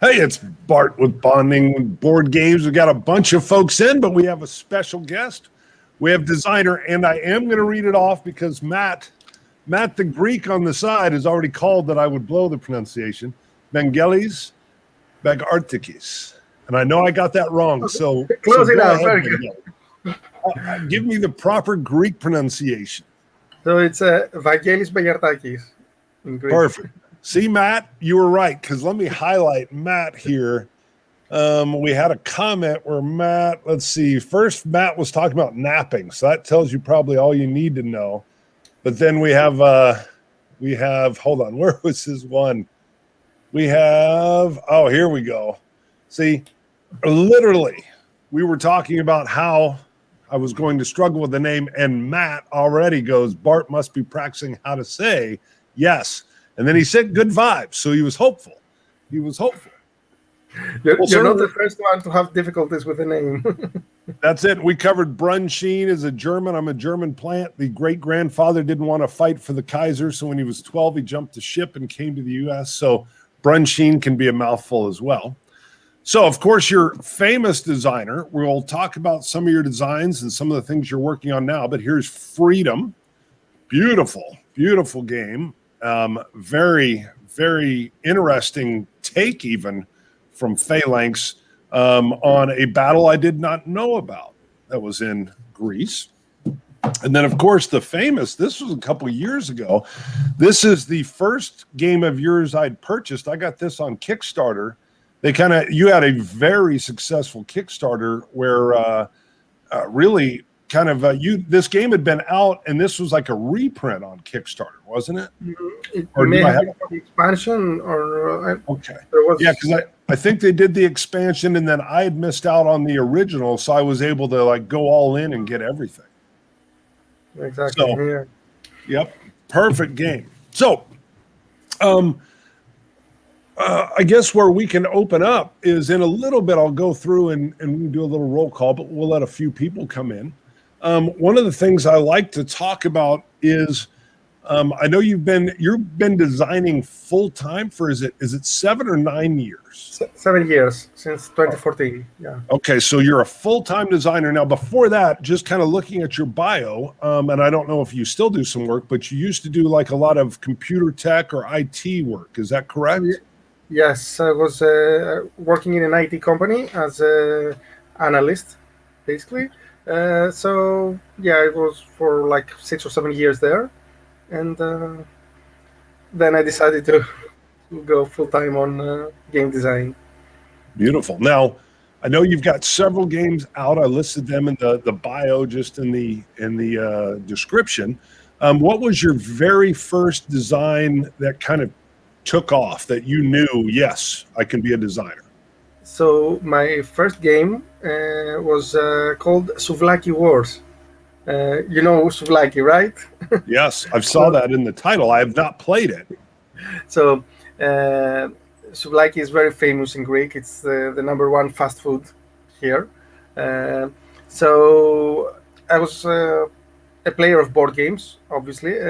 Hey, it's Bart with Bonding Board Games. We got a bunch of folks in, but we have a special guest. We have designer, and I am going to read it off because Matt, the Greek on the side, has already called that I would blow the pronunciation. Vangelis, Bagiartakis. And I know I got that wrong, so close enough. Give me the proper Greek pronunciation. So it's Vangelis Bagiartakis in Greek. Perfect. See, Matt, you were right, because let me highlight Matt here. We had a comment where Matt, let's see, first Matt was talking about napping, so that tells you probably all you need to know. But then we have, hold on, where was his one? We have, oh, here we go. See, literally, we were talking about how I was going to struggle with the name, and Matt already goes, Bart must be practicing how to say yes. And then he said good vibes, so he was hopeful. You're not the first one to have difficulties with the name. That's it. We covered Brunsheen as a German. I'm a German plant. The great-grandfather didn't want to fight for the Kaiser, so when he was 12, he jumped the ship and came to the U.S., so Brunsheen can be a mouthful as well. So, of course, you're a famous designer. We'll talk about some of your designs and some of the things you're working on now, but here's Freedom. Beautiful, beautiful game. Very, very interesting take even from Phalanx on a battle I did not know about that was in Greece. And then, of course, the famous, this was a couple of years ago. This is the first game of yours I'd purchased. I got this on Kickstarter. You had a very successful Kickstarter where really kind of this game had been out, and this was like a reprint on Kickstarter, wasn't it? It may have been the expansion, or okay, yeah, because I think they did the expansion, and then I had missed out on the original, so I was able to like go all in and get everything. Exactly. So, yeah. Yep, perfect game. So, I guess where we can open up is in a little bit. I'll go through and we can do a little roll call, but we'll let a few people come in. One of the things I like to talk about is I know you've been designing full time for is it 7 or 9 years? 7 years since 2014. Yeah. Okay, so you're a full-time designer now. Before that, just kind of looking at your bio, and I don't know if you still do some work, but you used to do like a lot of computer tech or IT work. Is that correct? Yes, I was working in an IT company as an analyst, basically. So yeah, it was for like 6 or 7 years there, and then I decided to go full time on game design. Beautiful. Now, I know you've got several games out. I listed them in the bio, just in the description. What was your very first design that kind of took off that you knew, yes, I can be a designer? So my first game was called Souvlaki Wars. You know Souvlaki, right? Yes, I saw that in the title. I have not played it. So Souvlaki is very famous in Greek. It's the number one fast food here. So I was a player of board games, obviously.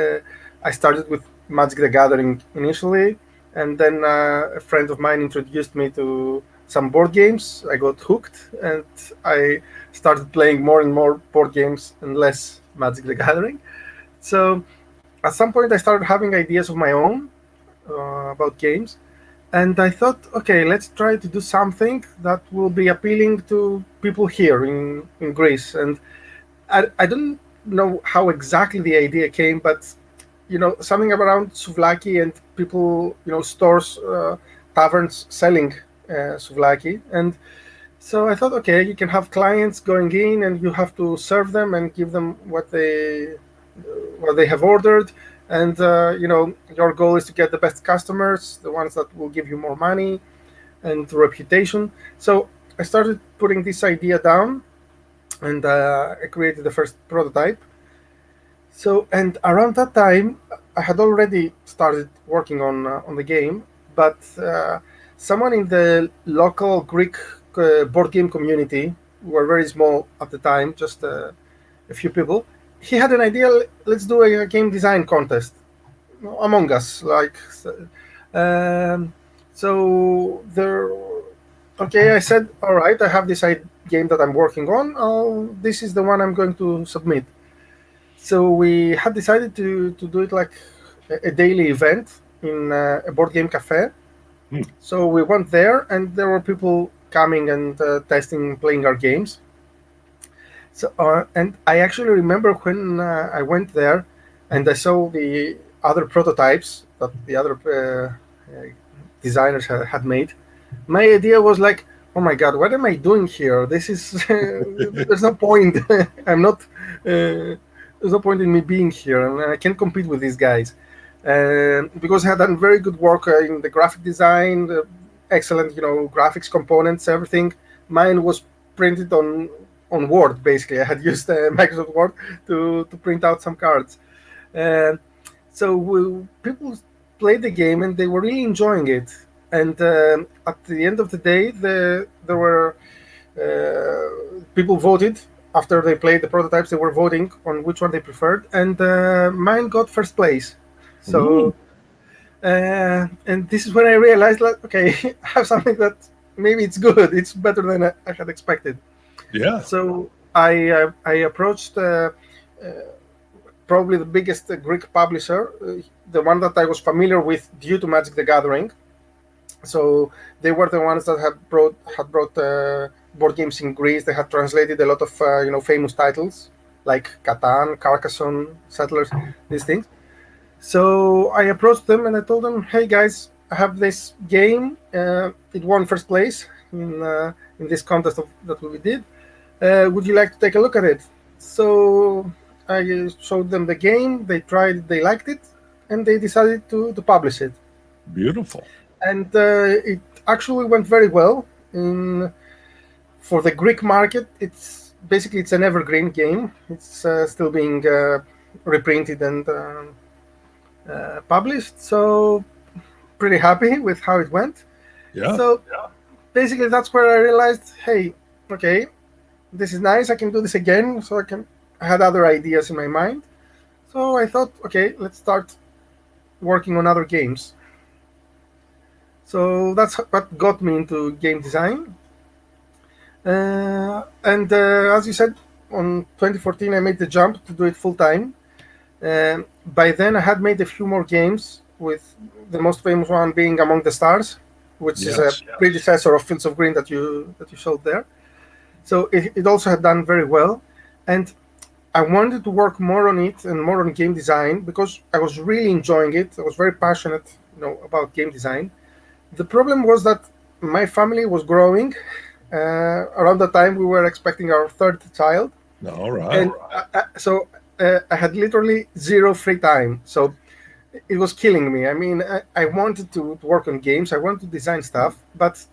I started with Magic the Gathering initially, and then a friend of mine introduced me to some board games. I got hooked, and I started playing more and more board games and less Magic the Gathering. So at some point I started having ideas of my own about games, and I thought, okay, let's try to do something that will be appealing to people here in Greece. And I don't know how exactly the idea came, but something around Souvlaki and people, stores, taverns selling Souvlaki. And so I thought, okay, you can have clients going in and you have to serve them and give them what they have ordered. And, your goal is to get the best customers, the ones that will give you more money and reputation. So I started putting this idea down, and I created the first prototype. So, and around that time, I had already started working on the game, but someone in the local Greek board game community, who were very small at the time, just a few people, he had an idea, let's do a game design contest among us. So there, okay, I said, all right, I have this game that I'm working on. This is the one I'm going to submit. So we had decided to do it like a daily event in a board game cafe. So we went there, and there were people coming and testing, playing our games. So and I actually remember when I went there, and I saw the other prototypes that the other designers had made. My idea was like, oh my god, what am I doing here? This is there's no point. I'm not. There's no point in me being here, and I can't compete with these guys. Because I had done very good work in the graphic design, excellent, graphics components, everything. Mine was printed on Word, basically. I had used Microsoft Word to print out some cards. So people played the game and they were really enjoying it. And at the end of the day, there were people voted after they played the prototypes. They were voting on which one they preferred, and mine got first place. So, and this is when I realized, like, okay, I have something that maybe it's good. It's better than I had expected. Yeah. So I approached probably the biggest Greek publisher, the one that I was familiar with due to Magic the Gathering. So they were the ones that had brought board games in Greece. They had translated a lot of famous titles like Catan, Carcassonne, Settlers, these things. So I approached them and I told them, "Hey guys, I have this game. It won first place in this contest that we did. Would you like to take a look at it?" So I showed them the game. They tried it, they liked it, and they decided to publish it. Beautiful. And it actually went very well. For the Greek market, it's an evergreen game. It's still being reprinted and published. So pretty happy with how it went. Yeah. So basically, that's where I realized, hey, okay, this is nice. I can do this again. So I had other ideas in my mind. So I thought, okay, let's start working on other games. So that's what got me into game design. And as you said, on 2014, I made the jump to do it full time. By then, I had made a few more games, with the most famous one being Among the Stars, which is a predecessor of Fields of Green that you showed there. So it also had done very well, and I wanted to work more on it and more on game design because I was really enjoying it. I was very passionate, about game design. The problem was that my family was growing. Around the time we were expecting our third child. All right. And I had literally zero free time. So it was killing me. I mean, I wanted to work on games. I wanted to design stuff. But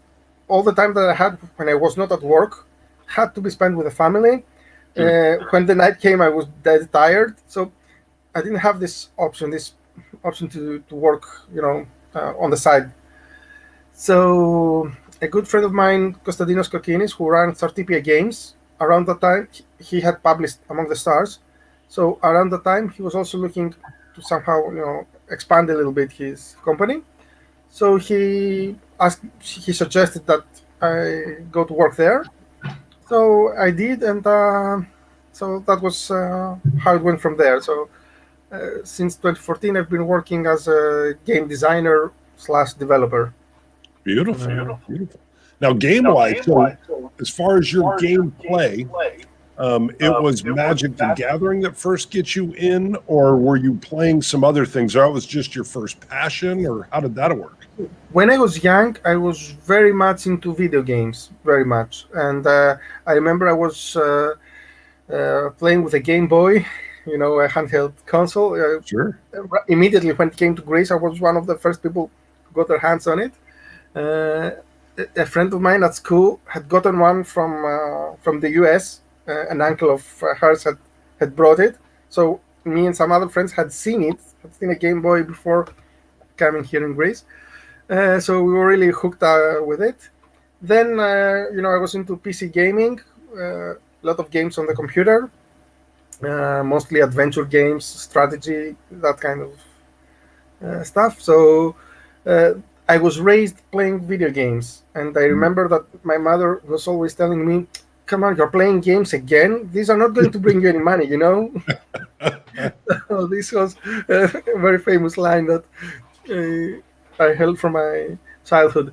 all the time that I had when I was not at work had to be spent with the family. When the night came, I was dead tired. So I didn't have this option to work, on the side. So a good friend of mine, Konstantinos Kokinis, who ran Sartipia Games, around that time, he had published Among the Stars. So around the time, he was also looking to somehow, expand a little bit his company. So he suggested that I go to work there. So I did, and so that was how it went from there. So since 2014, I've been working as a game designer / developer. Beautiful. Now, game-wise, so as far as your gameplay, it was Magic the Gathering that first gets you in, or were you playing some other things? Or it was just your first passion, or how did that work? When I was young, I was very much into video games, very much. And I remember I was playing with a Game Boy, a handheld console. Sure. Immediately when it came to Greece, I was one of the first people who got their hands on it. A friend of mine at school had gotten one from the US. An uncle of hers had brought it. So me and some other friends had seen a Game Boy before coming here in Greece. So we were really hooked with it. Then, I was into PC gaming, a lot of games on the computer, mostly adventure games, strategy, that kind of stuff. So I was raised playing video games, and I remember that my mother was always telling me, "Come on, you're playing games again. These are not going to bring you any money, you know." This was a very famous line that I held from my childhood.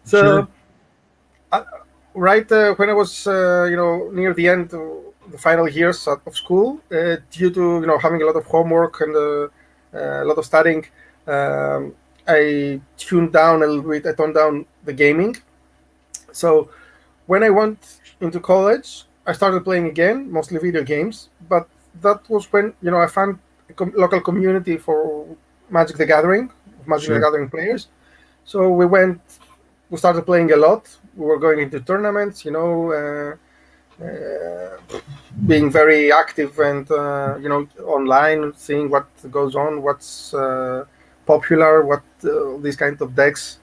Sure. So, right when I was, near the end, the final years of school, due to having a lot of homework and a lot of studying, um, I tuned down a little bit. I toned down the gaming. So when I went into college, I started playing again, mostly video games. But that was when I found a local community for Magic the Gathering, Magic the Sure. Gathering players. So we started playing a lot. We were going into tournaments, being very active and online, seeing what goes on, what's popular, what these kind of decks.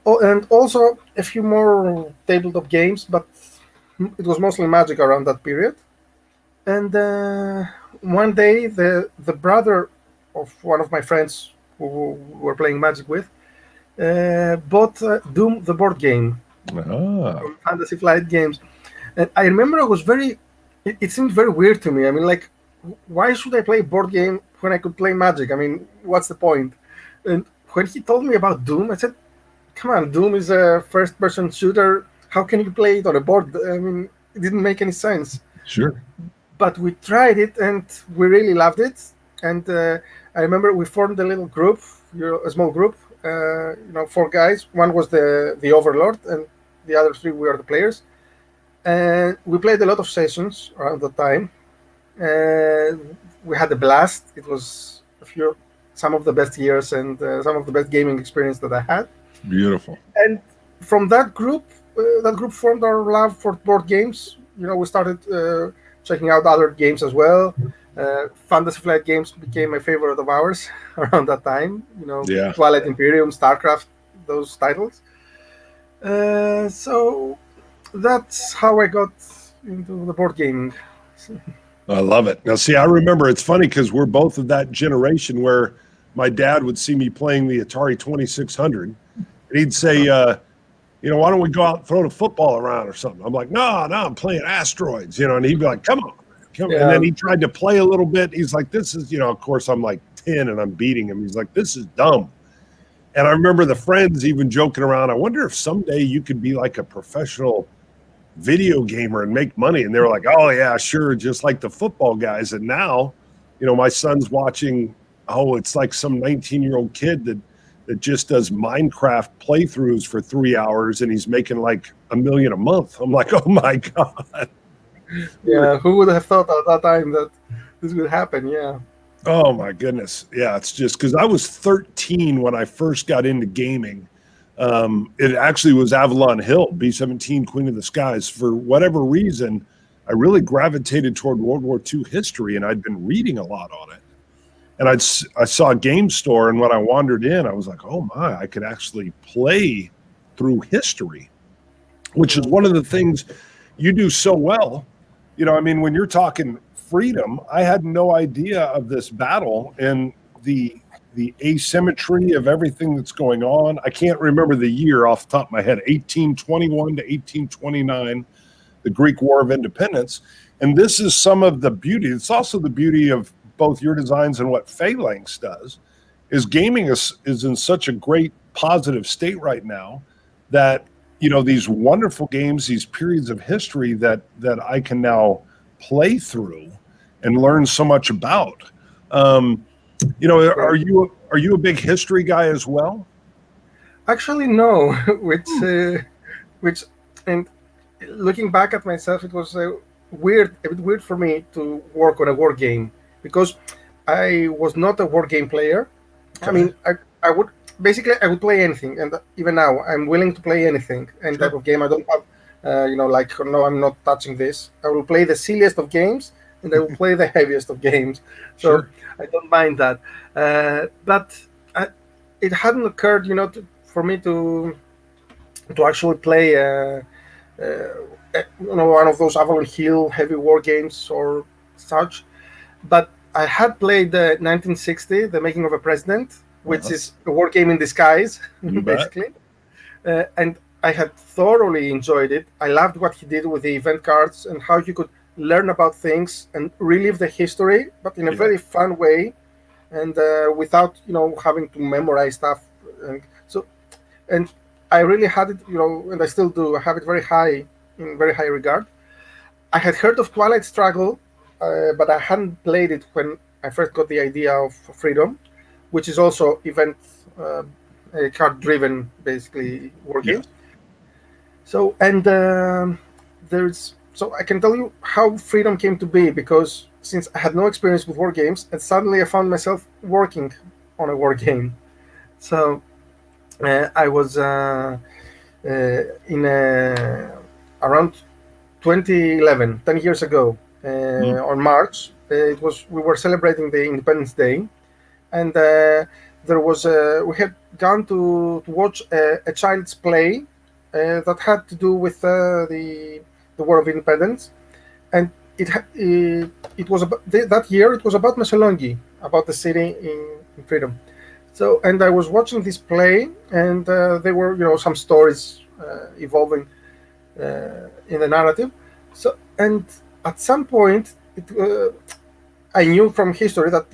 Oh, and also a few more tabletop games, but it was mostly Magic around that period. And one day, the brother of one of my friends who were playing Magic with bought Doom, the board game Ah, from Fantasy Flight Games. And I remember it seemed very weird to me. I mean, like, why should I play board game when I could play Magic? I mean, what's the point? And when he told me about Doom, I said, come on, Doom is a first-person shooter. How can you play it on a board? I mean, it didn't make any sense. sure. But we tried it, and we really loved it. And I remember we formed a little group, a small group, 4 guys. One was the overlord, and the other 3 were the players. And we played a lot of sessions around the time. We had a blast. It was some of the best years and some of the best gaming experience that I had. Beautiful. And from that group formed our love for board games. We started checking out other games as well. Fantasy Flight Games became a favorite of ours around that time. Yeah. Twilight Imperium, StarCraft, those titles. So that's how I got into the board gaming. I love it. Now, see, I remember it's funny because we're both of that generation where my dad would see me playing the Atari 2600, and he'd say, why don't we go out and throw the football around or something? I'm like, no, I'm playing Asteroids, and he'd be like, come on. And then he tried to play a little bit. He's like, this is, of course, I'm like 10 and I'm beating him. He's like, this is dumb. And I remember the friends even joking around, I wonder if someday you could be like a professional video gamer and make money. And they were like, oh yeah, sure, just like the football guys. And now, my son's watching, it's like some 19-year-old kid that just does Minecraft playthroughs for 3 hours and he's making like $1 million a month. I'm like, oh my God. Yeah, who would have thought at that time that this would happen? Yeah. Oh my goodness. Yeah, it's just because I was 13 when I first got into gaming. It actually was Avalon Hill, B-17, Queen of the Skies. For whatever reason, I really gravitated toward World War II history, and I'd been reading a lot on it. And I saw a game store, and when I wandered in, I was like, oh my, I could actually play through history, which is one of the things you do so well. When you're talking freedom, I had no idea of this battle and the asymmetry of everything that's going on. I can't remember the year off the top of my head, 1821 to 1829, the Greek War of Independence. And this is some of the beauty. It's also the beauty of both your designs and what Phalanx does, is gaming is in such a great positive state right now that, these wonderful games, these periods of history that I can now play through and learn so much about. Are you a big history guy as well? Actually, no. which, and looking back at myself, it was a bit weird for me to work on a war game because I was not a war game player. Okay. I mean, I would play anything, and even now I'm willing to play anything, any type of game. I don't have, no, I'm not touching this. I will play the silliest of games, and I will play the heaviest of games. So I don't mind that. But it hadn't occurred, for me to actually play, one of those Avalon Hill heavy war games or such. But I had played 1960, The Making of a President, which is a war game in disguise, You bet. basically. And I had thoroughly enjoyed it. I loved what he did with the event cards and how you could learn about things and relive the history, but in a very fun way, and without having to memorize stuff. And I really had it, and I still do. I have it in very high regard. I had heard of Twilight Struggle, but I hadn't played it when I first got the idea of Freedom, which is also event card-driven, basically war game. So so I can tell you how Freedom came to be, because since I had no experience with war games, and suddenly I found myself working on a war game. So I was in around 2011, 10 years ago, on March. We were celebrating the Independence Day, and we had gone to watch a child's play that had to do with the War of Independence, and it was about that year. It was about Missolonghi, about the city in freedom. So, and I was watching this play, and there were some stories evolving in the narrative. So, and at some point, I knew from history that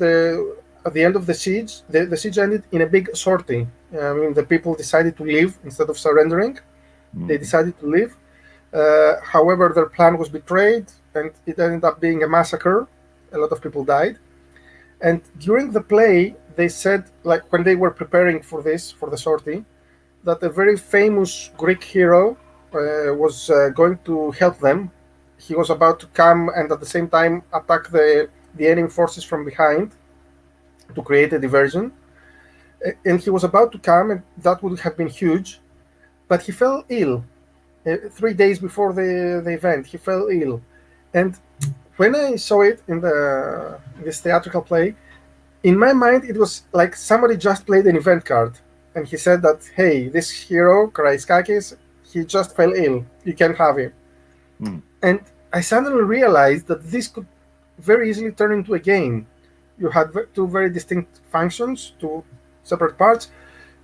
at the end of the siege, the siege ended in a big sortie. I mean, the people decided to leave instead of surrendering. They decided to leave. However, their plan was betrayed, and it ended up being a massacre. A lot of people died. And during the play, they said, like when they were preparing for the sortie, that a very famous Greek hero was going to help them. He was about to come and at the same time attack the enemy forces from behind to create a diversion. And he was about to come, and that would have been huge. But he fell ill 3 days before the event. He fell ill. And when I saw it in this theatrical play, in my mind, it was like somebody just played an event card. And he said that, hey, this hero, Karaiskakis, he just fell ill. You can't have him. And I suddenly realized that this could very easily turn into a game. You had two very distinct functions, two separate parts.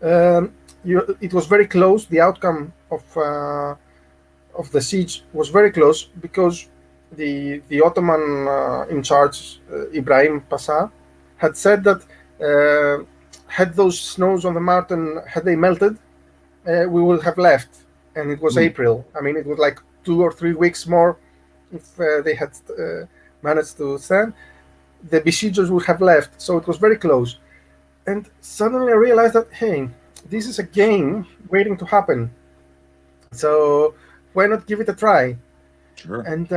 It was very close. The outcome of the siege was very close, because the Ottoman in charge, Ibrahim Pasha, had said that had those snows on the mountain, had they melted, we would have left. And it was April. I mean, it was like 2 or 3 weeks more if they had managed to stand. The besiegers would have left. So it was very close. And suddenly I realized that, hey, this is a game waiting to happen. So why not give it a try? Sure. And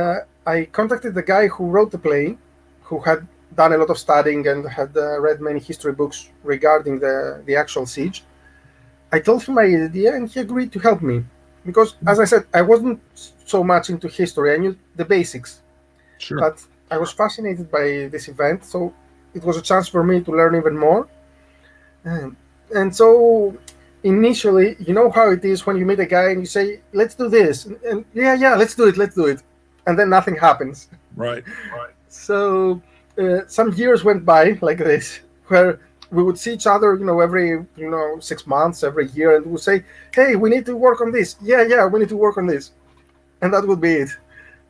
I contacted the guy who wrote the play, who had done a lot of studying and had read many history books regarding the actual siege. I told him my idea, and he agreed to help me. Because, as I said, I wasn't so much into history. I knew the basics. Sure. But I was fascinated by this event, so it was a chance for me to learn even more. And so initially, you know how it is when you meet a guy and you say, let's do this. And yeah, let's do it. And then nothing happens. Right. So some years went by like this, where we would see each other, every 6 months, every year, and we would say, hey, we need to work on this. Yeah, we need to work on this. And that would be it.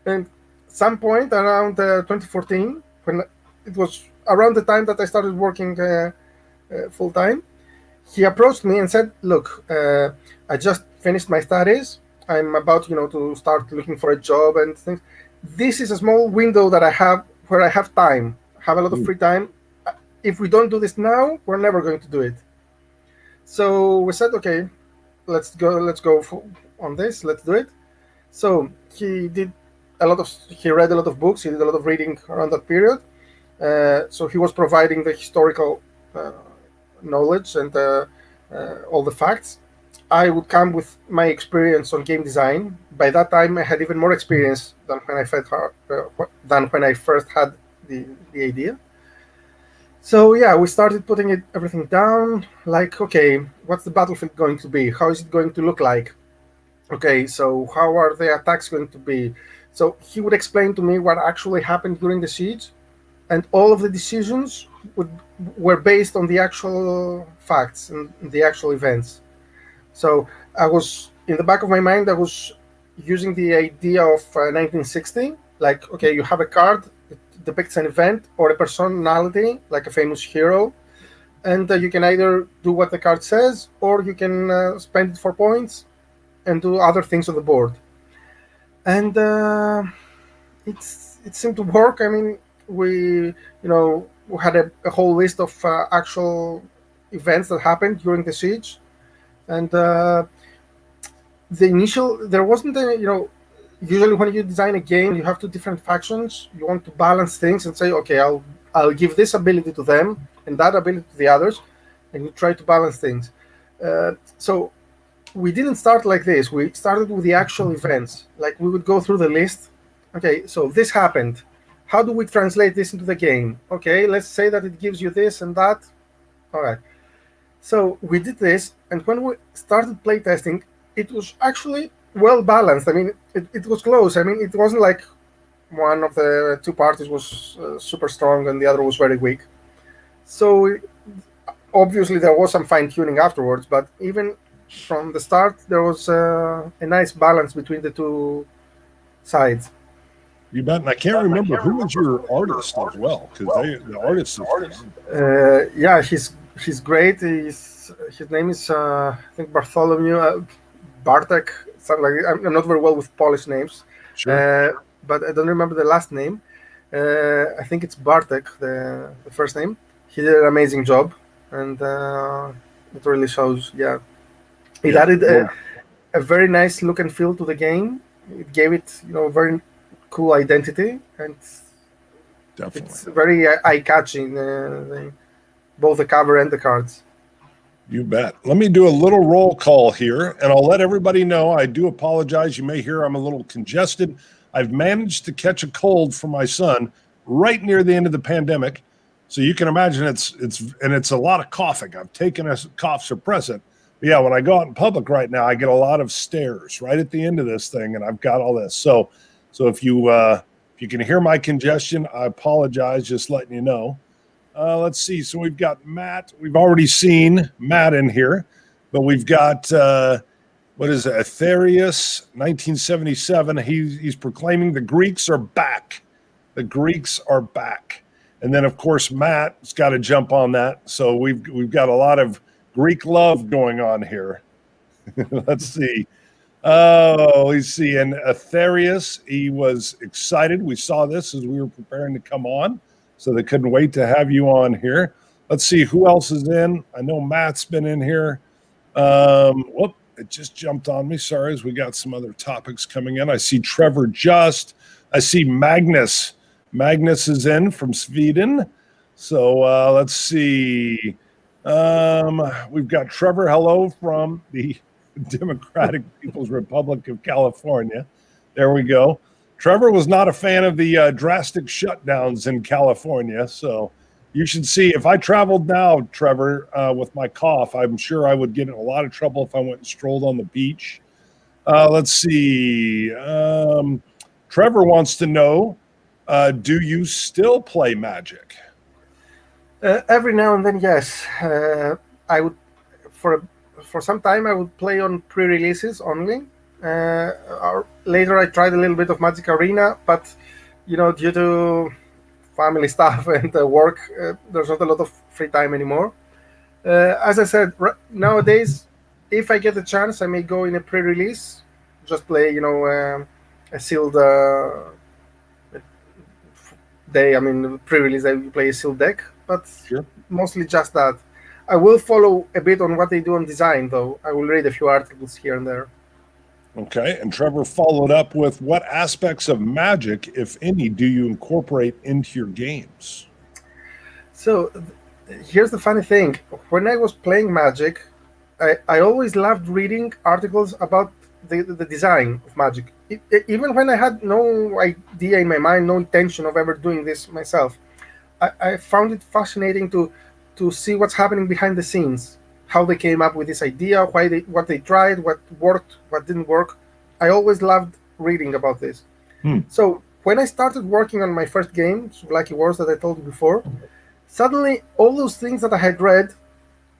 And some point around 2014, when it was around the time that I started working full time, he approached me and said, look, I just finished my studies. I'm about, to start looking for a job and things. This is a small window that I have where I have time, have a lot of free time. If we don't do this now, we're never going to do it. So we said, okay, let's go on this. Let's do it. So he read a lot of books. He did a lot of reading around that period. So he was providing the historical knowledge and all the facts. I would come with my experience on game design. By that time, I had even more experience than when I first had the idea. So yeah, we started putting everything down. Like, okay, what's the battlefield going to be? How is it going to look like? Okay, so how are the attacks going to be? So he would explain to me what actually happened during the siege, and all of the decisions were based on the actual facts and the actual events. So I was, in the back of my mind, I was using the idea of 1960, like, okay, you have a card, it depicts an event or a personality, like a famous hero, and you can either do what the card says, or you can spend it for points and do other things on the board. And it seemed to work. I mean, we had a whole list of actual events that happened during the siege, and there wasn't a. Usually when you design a game, you have two different factions. You want to balance things and say, okay, I'll give this ability to them and that ability to the others, and you try to balance things. So we didn't start like this. We started with the actual events. Like, we would go through the list. Okay, so this happened. How do we translate this into the game? Okay, let's say that it gives you this and that. All right. So we did this, and when we started playtesting, it was actually well balanced. I mean, it was close. I mean, it wasn't like one of the two parties was super strong and the other was very weak. So obviously there was some fine tuning afterwards, but even from the start, there was a nice balance between the two sides. You bet. And I can't remember who was your artist as well, because the artist is yeah, he's great. His name is I think Bartholomew Bartek, something like that. I'm not very well with Polish names, sure. But I don't remember the last name. I think it's Bartek, the first name. He did an amazing job, and it really shows. Yeah, it added a very nice look and feel to the game. It gave it, a very cool identity, and definitely it's very eye-catching. Both the cover and the cards. You bet. Let me do a little roll call here, and I'll let everybody know. I do apologize. You may hear I'm a little congested. I've managed to catch a cold for my son right near the end of the pandemic. So you can imagine it's a lot of coughing. I've taken a cough suppressant. But yeah, when I go out in public right now, I get a lot of stares right at the end of this thing, and I've got all this. So if you can hear my congestion, I apologize, just letting you know. Let's see. So we've got Matt. We've already seen Matt in here, but we've got, what is it? Aetherius, 1977. He's proclaiming the Greeks are back. The Greeks are back. And then, of course, Matt's got to jump on that. So we've got a lot of Greek love going on here. Let's see. Oh, we see. And Aetherius, he was excited. We saw this as we were preparing to come on. So they couldn't wait to have you on here. Let's see who else is in. I know Matt's been in here. Whoop, it just jumped on me. Sorry, as we got some other topics coming in. I see Trevor Just. I see Magnus. Magnus is in from Sweden. So let's see. We've got Trevor. Hello from the Democratic People's Republic of California. There we go. Trevor was not a fan of the drastic shutdowns in California, so you should see. If I traveled now, Trevor, with my cough, I'm sure I would get in a lot of trouble if I went and strolled on the beach. Let's see. Trevor wants to know, do you still play Magic? Every now and then, yes. I would, for some time, I would play on pre-releases only. Later I tried a little bit of Magic Arena, but due to family stuff and work, there's not a lot of free time anymore. As I said, nowadays, if I get the chance, I may go in a pre-release, just play a sealed day. I mean, pre-release I play a sealed deck, but sure. Mostly just that. I will follow a bit on what they do on design, though. I will read a few articles here and there. Okay, and Trevor followed up with, what aspects of Magic, if any, do you incorporate into your games? So here's the funny thing. When I was playing Magic, I always loved reading articles about the design of Magic. Even when I had no idea in my mind, no intention of ever doing this myself, I found it fascinating to see what's happening behind the scenes. How they came up with this idea, what they tried, what worked, what didn't work. I always loved reading about this. So when I started working on my first game, Souvlaki Wars, that I told you before, suddenly all those things that I had read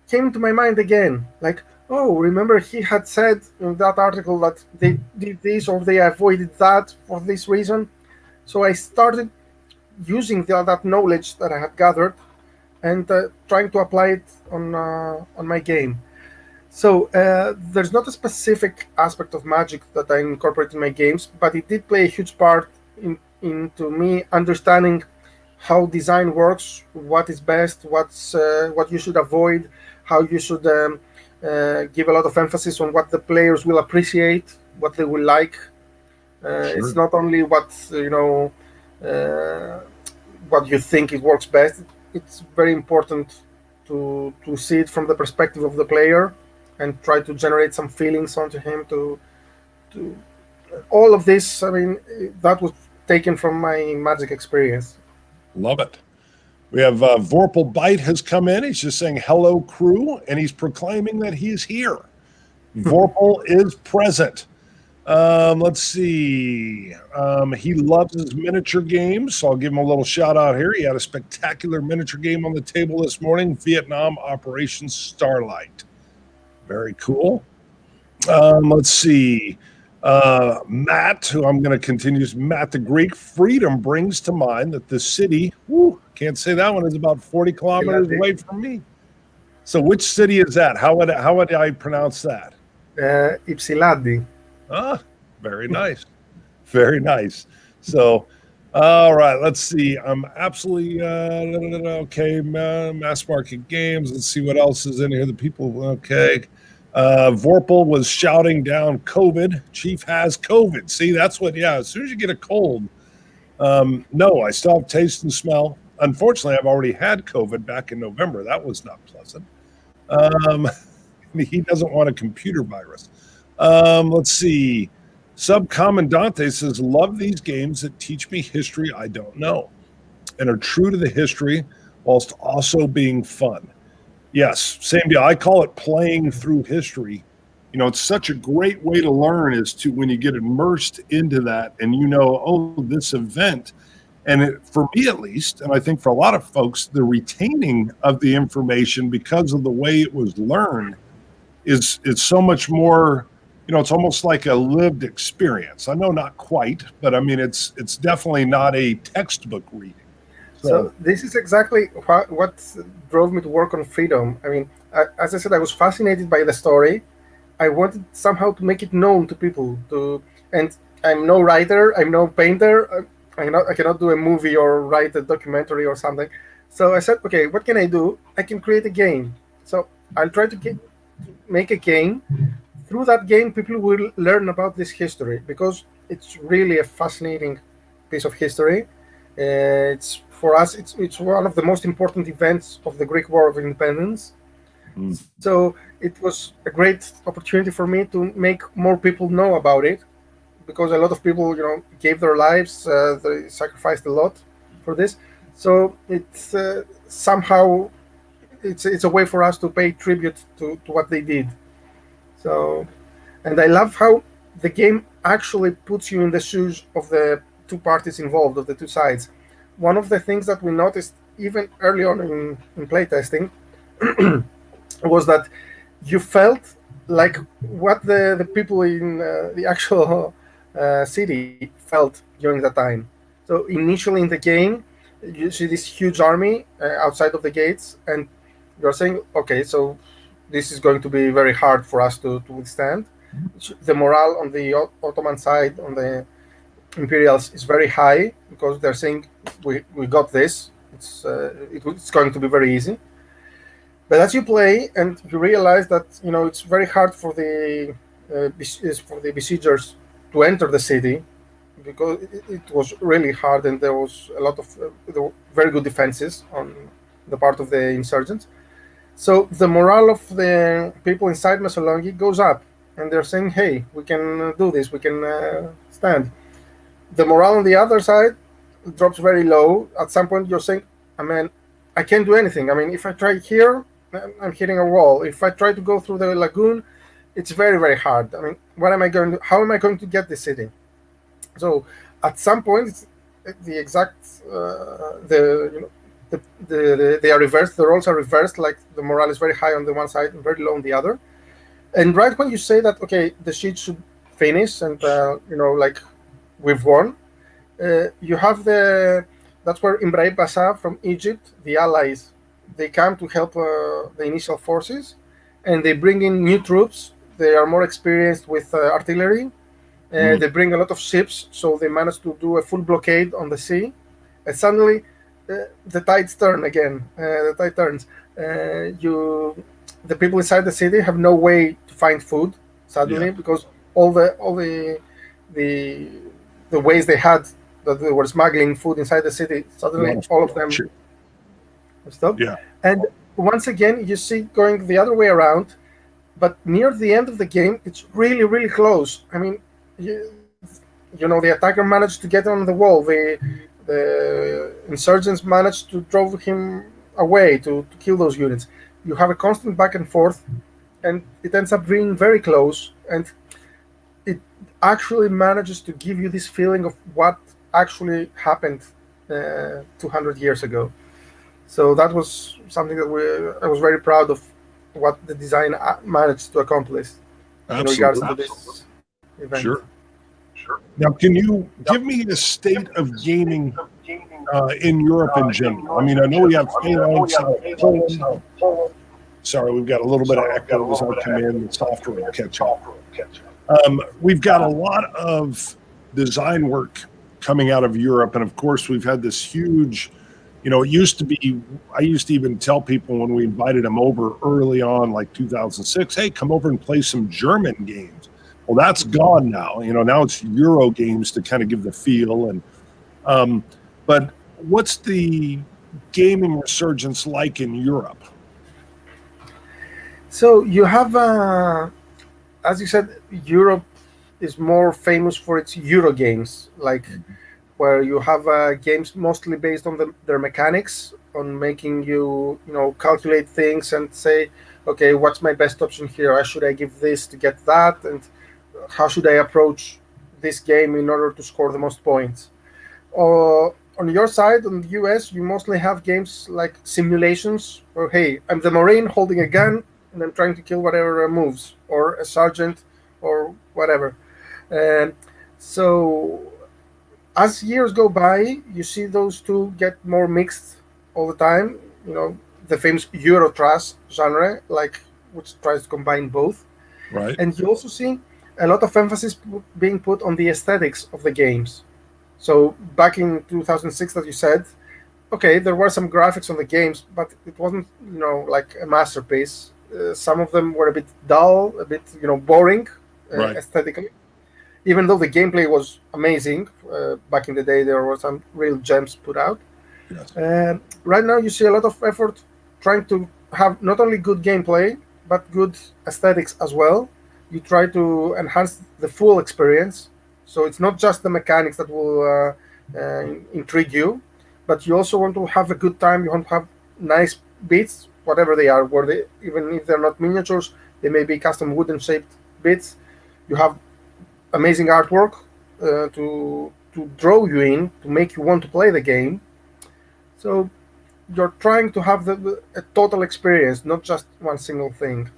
came to my mind again. Like, oh, remember he had said in that article that they did this or they avoided that for this reason. So I started using that knowledge that I had gathered and trying to apply it on my game. So there's not a specific aspect of magic that I incorporate in my games, but it did play a huge part into me understanding how design works, what is best, what you should avoid, how you should give a lot of emphasis on what the players will appreciate, what they will like. It's not only what you think it works best. It's very important to see it from the perspective of the player and try to generate some feelings onto him. To all of this, I mean, that was taken from my Magic experience. Love it. We have Vorpal Bite has come in. He's just saying hello, crew, and he's proclaiming that he's here. Vorpal is present. Let's see. He loves his miniature games, so I'll give him a little shout out here. He had a spectacular miniature game on the table this morning, Vietnam Operation Starlight. Very cool. Let's see. Matt, who I'm going to continue, Matt the Greek, freedom brings to mind that the city, can't say that one, is about 40 kilometers away from me. So which city is that? How would I pronounce that? Ypsilanti. Very nice. Very nice. So, all right, let's see. I'm absolutely okay. Mass market games. Let's see what else is in here. The people, okay. Vorpal was shouting down COVID. Chief has COVID. See, that's what, as soon as you get a cold, no, I still have taste and smell. Unfortunately, I've already had COVID back in November. That was not pleasant. He doesn't want a computer virus. Let's see. Subcommandante says, love these games that teach me history I don't know and are true to the history whilst also being fun. Yes, same deal. I call it playing through history. You know, it's such a great way to learn is to when you get immersed into that and this event. And for me, at least, and I think for a lot of folks, the retaining of the information because of the way it was learned is so much more, it's almost like a lived experience. I know not quite, but I mean, it's definitely not a textbook reading. So this is exactly what drove me to work on Freedom. I mean, as I said, I was fascinated by the story. I wanted somehow to make it known to people. And I'm no writer, I'm no painter. I cannot do a movie or write a documentary or something. So I said, okay, what can I do? I can create a game. So I'll try to make a game. Through that game, people will learn about this history because it's really a fascinating piece of history. For us, it's one of the most important events of the Greek War of Independence. So it was a great opportunity for me to make more people know about it, because a lot of people, gave their lives, they sacrificed a lot for this. So it's somehow it's a way for us to pay tribute to what they did. So, and I love how the game actually puts you in the shoes of the two parties involved, of the two sides. One of the things that we noticed even early on in playtesting was that you felt like what the people in the actual city felt during that time. So initially in the game, you see this huge army outside of the gates, and you're saying, okay, so this is going to be very hard for us to withstand. The morale on the Ottoman side, on the Imperials, is very high because they're saying we got this. It's going to be very easy. But as you play and you realize that it's very hard for the besiegers to enter the city, because it was really hard and there was a lot of very good defenses on the part of the insurgents. So the morale of the people inside Mesolongi goes up, and they're saying, hey, we can do this, we can stand. The morale on the other side drops very low. At some point you're saying, I can't do anything. If I try here, I'm hitting a wall. If I try to go through the lagoon, it's very, very hard. How am I going to get this city? So at some point the exact they are reversed. The roles are reversed. Like the morale is very high on the one side and very low on the other. And right when you say that, okay, the siege should finish, and like we've won, you have that's where Ibrahim Bassa from Egypt, the allies, they come to help the initial forces, and they bring in new troops. They are more experienced with artillery. They bring a lot of ships, so they manage to do a full blockade on the sea. And suddenly, the tides turn again. The tide turns. The people inside the city have no way to find food suddenly, because all the ways they had that they were smuggling food inside the city, suddenly all of them stopped. Yeah. And once again, you see going the other way around, but near the end of the game, it's really, really close. I mean, the attacker managed to get on the wall. The insurgents managed to drove him away to kill those units. You have a constant back and forth, and it ends up being very close, and it actually manages to give you this feeling of what actually happened 200 years ago. So that was something that I was very proud of, what the design managed to accomplish in regards to this event. Sure. Now, can you give me a state of gaming in Europe in general? I mean, I know we have Poland. Sorry, we've got a little bit of echo as I come in. The software will catch up. We've got a lot of design work coming out of Europe, and of course, we've had this huge. It used to be, I used to even tell people when we invited them over early on, like 2006, hey, come over and play some German games. Well, that's gone now. Now it's Euro games to kind of give the feel. And but what's the gaming resurgence like in Europe? So you have, as you said, Europe is more famous for its Euro games, like where you have games mostly based on their mechanics, on making you calculate things and say, okay, what's my best option here? Should I give this to get that? And how should I approach this game in order to score the most points? On your side, on the US, you mostly have games like simulations, where, hey, I'm the Marine holding a gun and I'm trying to kill whatever moves, or a sergeant, or whatever. So as years go by, you see those two get more mixed all the time. The famous Euro trash genre, which tries to combine both. Right. And you also see a lot of emphasis being put on the aesthetics of the games. So back in 2006, as you said, okay, there were some graphics on the games, but it wasn't, like a masterpiece. Some of them were a bit dull, a bit, boring aesthetically. Even though the gameplay was amazing, back in the day, there were some real gems put out. Yes. Right now, you see a lot of effort trying to have not only good gameplay, but good aesthetics as well. You try to enhance the full experience. So it's not just the mechanics that will intrigue you, but you also want to have a good time. You want to have nice bits, whatever they are, even if they're not miniatures, they may be custom wooden shaped bits. You have amazing artwork to draw you in, to make you want to play the game. So you're trying to have a total experience, not just one single thing.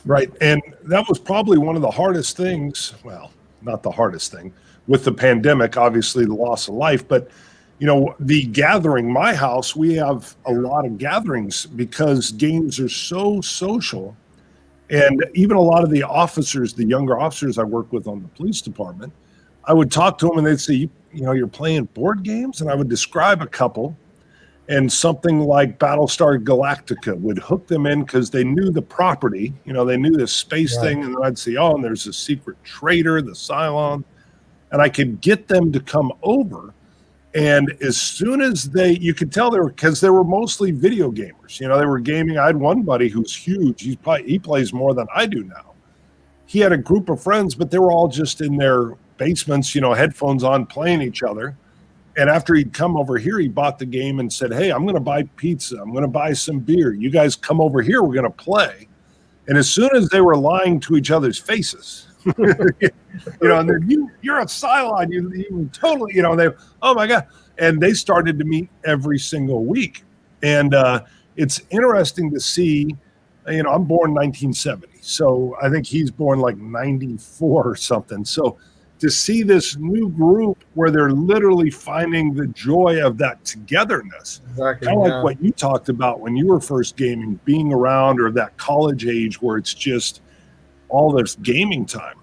Right. And that was probably one of the hardest things. Well, not the hardest thing with the pandemic, obviously the loss of life, but the gathering, my house, we have a lot of gatherings because games are so social. And even a lot of the officers, the younger officers I work with on the police department, I would talk to them and they'd say, you're playing board games? And I would describe a couple, and something like Battlestar Galactica would hook them in because they knew the property, they knew this space thing. And then I'd say, and there's a secret traitor, the Cylon. And I could get them to come over. And as soon as you could tell because they were mostly video gamers. They were gaming. I had one buddy who's huge. He plays more than I do now. He had a group of friends, but they were all just in their basements, headphones on, playing each other. And after he'd come over here, he bought the game and said, hey, I'm going to buy pizza. I'm going to buy some beer. You guys come over here. We're going to play. And as soon as they were lying to each other's faces, And then you're a Cylon, you totally, they, oh my God. And they started to meet every single week. And it's interesting to see, I'm born 1970. So I think he's born like 94 or something. So to see this new group where they're literally finding the joy of that togetherness, Exactly, kind of like what you talked about when you were first gaming, being around, or that college age where it's just all this gaming time.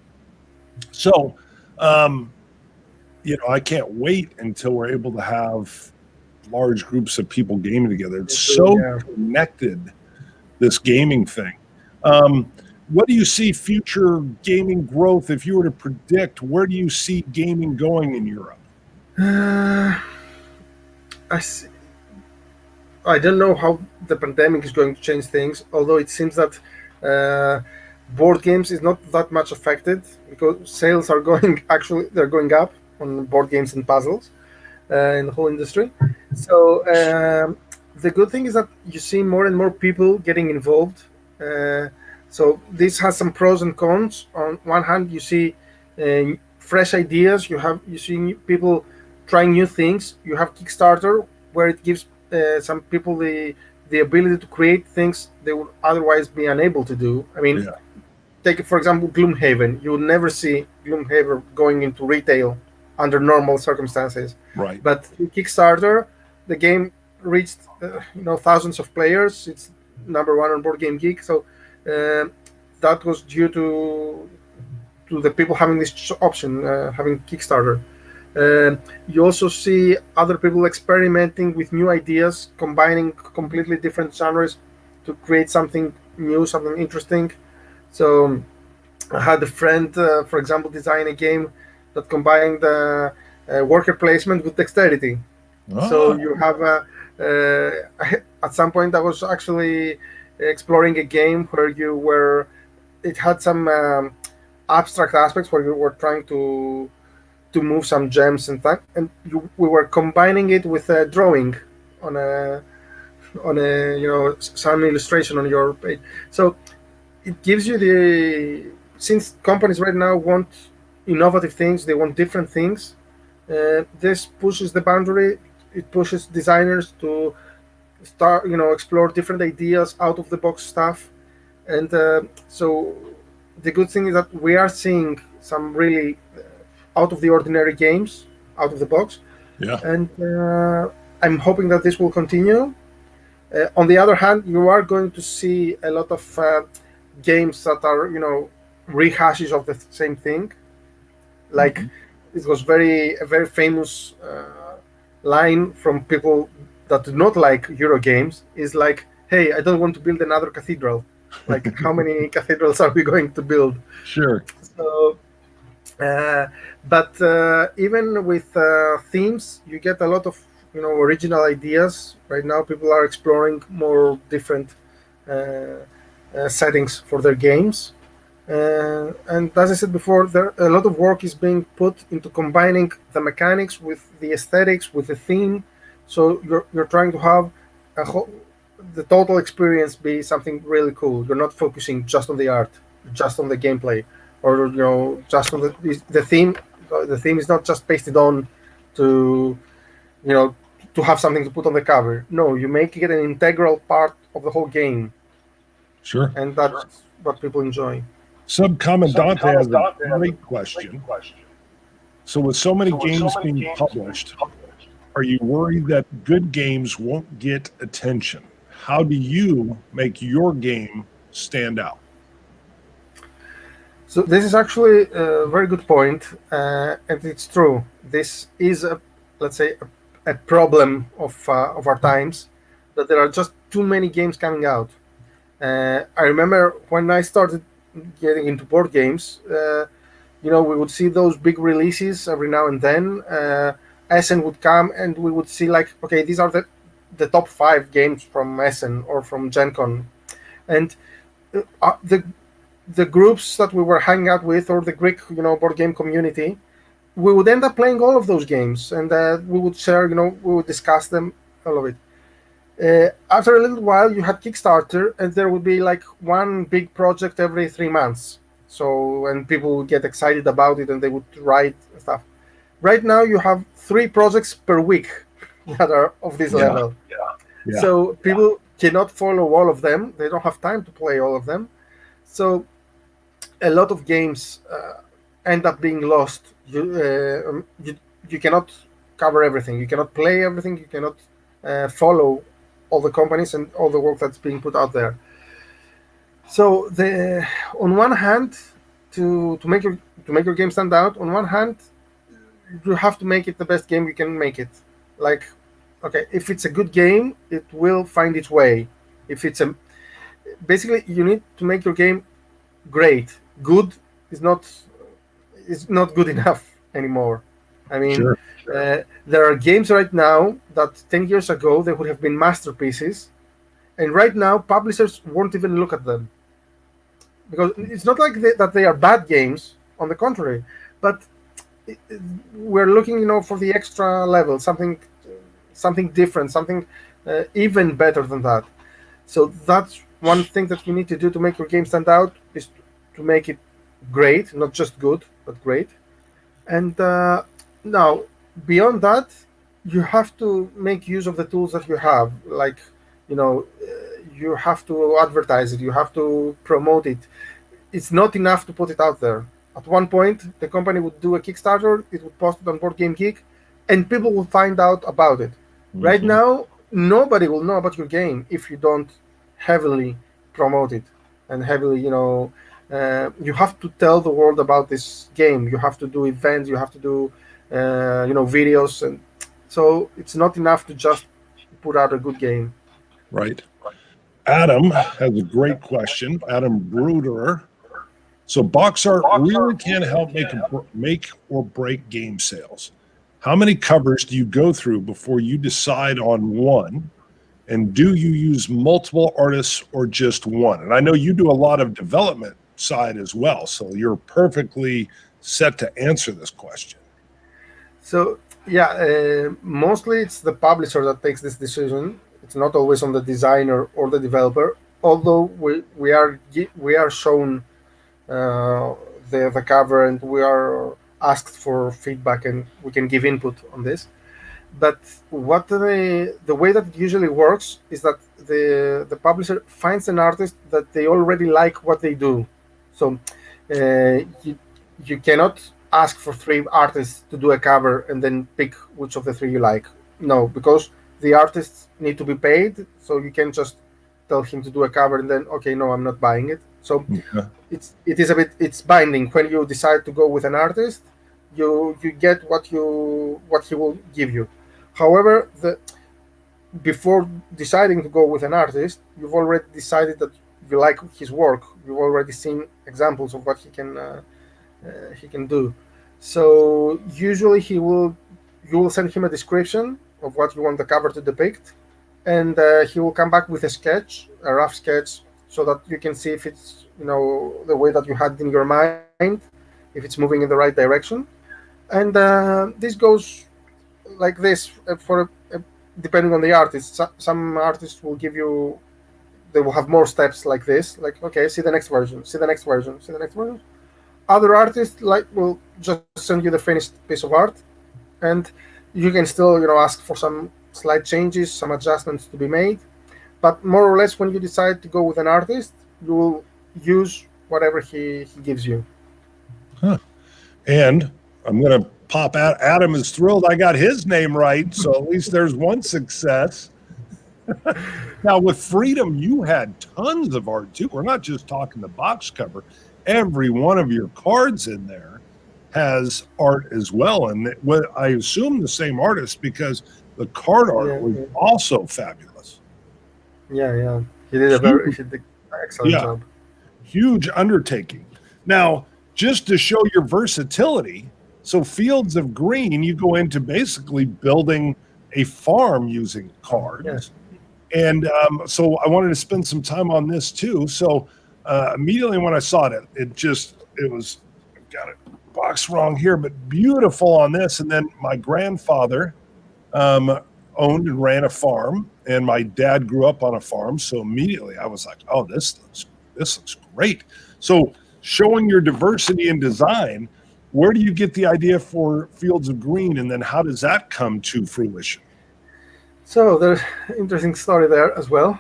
So, I can't wait until we're able to have large groups of people gaming together. It's so connected, this gaming thing. What do you see future gaming growth? If you were to predict, where do you see gaming going in Europe? I don't know how the pandemic is going to change things, although it seems that board games is not that much affected because sales are they're going up on board games and puzzles in the whole industry. So the good thing is that you see more and more people getting involved. So this has some pros and cons. On one hand, you see fresh ideas. You see people trying new things. You have Kickstarter, where it gives some people the ability to create things they would otherwise be unable to do. I mean, take for example Gloomhaven. You would never see Gloomhaven going into retail under normal circumstances. Right. But through Kickstarter, the game reached thousands of players. It's number one on Board Game Geek. So that was due to the people having this option, having Kickstarter. You also see other people experimenting with new ideas, combining completely different genres to create something new, something interesting. So I had a friend, for example, design a game that combined worker placement with dexterity. Oh. So you have at some point I was actually exploring a game where it had some abstract aspects where you were trying to move some gems and that, and we were combining it with a drawing on a some illustration on your page. So it gives you since companies right now want innovative things, they want different things. This pushes the boundary. It pushes designers to start, explore different ideas, out of the box stuff. And so the good thing is that we are seeing some really out of the ordinary games, out of the box. Yeah. And I'm hoping that this will continue. On the other hand, you are going to see a lot of games that are, rehashes of the same thing. Like it was a very famous line from people that do not like Euro games is like, hey, I don't want to build another cathedral. Like, how many cathedrals are we going to build? Sure. So, but even with themes, you get a lot of original ideas. Right now, people are exploring more different settings for their games. And as I said before, a lot of work is being put into combining the mechanics with the aesthetics, with the theme. So you're trying to have the total experience be something really cool. You're not focusing just on the art, just on the gameplay, or just on the theme. The theme is not just pasted on to to have something to put on the cover. No, you make it an integral part of the whole game. Sure. And that's what people enjoy. Subcommandante has a great question. So with so many games being published, are you worried that good games won't get attention? How do you make your game stand out? So this is actually a very good point, and it's true. This is let's say a problem of our times, that there are just too many games coming out. I remember when I started getting into board games, we would see those big releases every now and then. Essen would come and we would see like, okay, these are the top 5 games from Essen or from Gen Con. And the groups that we were hanging out with, or the Greek, board game community, we would end up playing all of those games, and we would share, we would discuss them, all of it. After a little while, you had Kickstarter, and there would be like one big project every 3 months. So and people would get excited about it and they would write stuff. Right now you have 3 projects per week that are of this level. Yeah. So people cannot follow all of them. They don't have time to play all of them. So a lot of games end up being lost. You cannot cover everything. You cannot play everything. You cannot follow all the companies and all the work that's being put out there. So on one hand, to make your game stand out, on one hand, you have to make it the best game you can make it. Like, okay, if it's a good game, it will find its way. If it's basically you need to make your game great. Good is not good enough anymore. I mean, Sure. there are games right now that 10 years ago they would have been masterpieces, and right now publishers won't even look at them because it's not like that they are bad games. On the contrary, but we're looking, for the extra level, something different, something even better than that. So that's one thing that you need to do to make your game stand out, is to make it great, not just good, but great. And now, beyond that, you have to make use of the tools that you have. Like, you have to advertise it, you have to promote it. It's not enough to put it out there. At one point, the company would do a Kickstarter, it would post it on Board Game Geek, and people will find out about it. Mm-hmm. Right now, nobody will know about your game if you don't heavily promote it and heavily, you have to tell the world about this game. You have to do events, you have to do, videos, and so it's not enough to just put out a good game. Right. Adam has a great question. Adam Bruder. So box art really can help make or break game sales. How many covers do you go through before you decide on one? And do you use multiple artists or just one? And I know you do a lot of development side as well, so you're perfectly set to answer this question. So yeah, mostly it's the publisher that takes this decision. It's not always on the designer or the developer. Although we are shown the cover and we are asked for feedback and we can give input on this. But what the way that it usually works is that the publisher finds an artist that they already like what they do. So you cannot ask for 3 artists to do a cover and then pick which of the 3 you like. No, because the artists need to be paid, so you can't just tell him to do a cover and then, okay, no, I'm not buying it. So it's binding. When you decide to go with an artist, you get what he will give you. However, before deciding to go with an artist, you've already decided that you like his work. You've already seen examples of what he can do. So usually you will send him a description of what you want the cover to depict, and he will come back with a rough sketch, so that you can see if it's the way that you had in your mind, if it's moving in the right direction. And this goes like this depending on the artist. Some artists will they will have more steps like this, like, okay, see the next version, see the next version, see the next version. Other artists will just send you the finished piece of art, and you can still ask for some slight changes, some adjustments to be made. But more or less, when you decide to go with an artist, you will use whatever he gives you. Huh. And I'm going to pop out. Adam is thrilled I got his name right, so at least there's one success. Now, with Freedom, you had tons of art, too. We're not just talking the box cover. Every one of your cards in there has art as well. And I assume the same artist, because the card art was also fabulous. Yeah. He did an excellent job. Huge undertaking. Now, just to show your versatility, so Fields of Green, you go into basically building a farm using cards. Yes. And so I wanted to spend some time on this too. So immediately when I saw it, it was, I've got it box wrong here, but beautiful on this. And then my grandfather owned and ran a farm, and my dad grew up on a farm. So immediately I was like, oh, this looks great. So showing your diversity in design, where do you get the idea for Fields of Green, and then how does that come to fruition? So there's an interesting story there as well.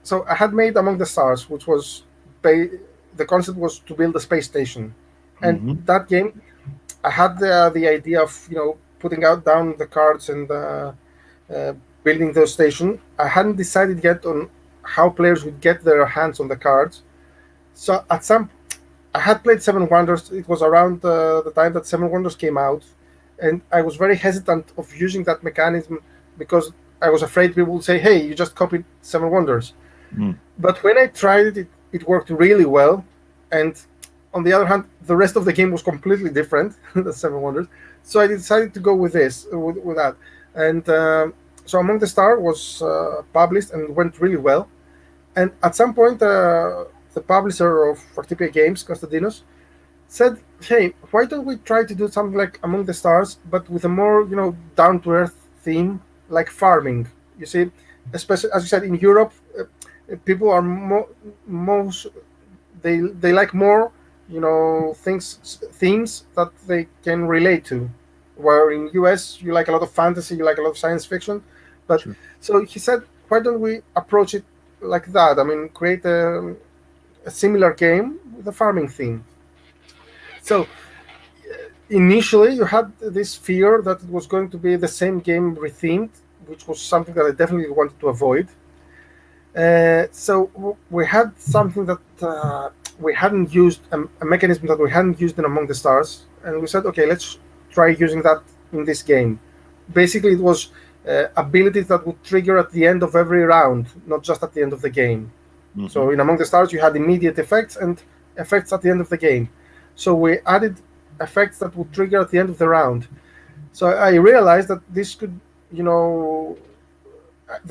So I had made Among the Stars, which was the concept was to build a space station, and that game, I had the idea of putting down the cards and building those station. I hadn't decided yet on how players would get their hands on the cards. So I had played Seven Wonders. It was around the time that Seven Wonders came out, and I was very hesitant of using that mechanism because I was afraid people would say, "Hey, you just copied Seven Wonders." But when I tried it, it worked really well. And on the other hand, the rest of the game was completely different than Seven Wonders. So I decided to go with that. And so Among the Stars was published and went really well. And at some point, the publisher of Fortipia Games, Konstantinos, said, "Hey, why don't we try to do something like Among the Stars, but with a more, down-to-earth theme, like farming?" You see, especially as you said, in Europe, people are they like more, themes that they can relate to. Where in US, you like a lot of fantasy, you like a lot of science fiction, but Sure. So he said, "Why don't we approach it like that? I mean, create a similar game with a farming theme." So initially, you had this fear that it was going to be the same game rethemed, which was something that I definitely wanted to avoid. So we had something that we hadn't used, a mechanism that we hadn't used in Among the Stars, and we said, "Okay, let's try using that in this game." Basically, it was abilities that would trigger at the end of every round, not just at the end of the game. So in Among the Stars, you had immediate effects and effects at the end of the game. So we added effects that would trigger at the end of the round. So I realized that this could,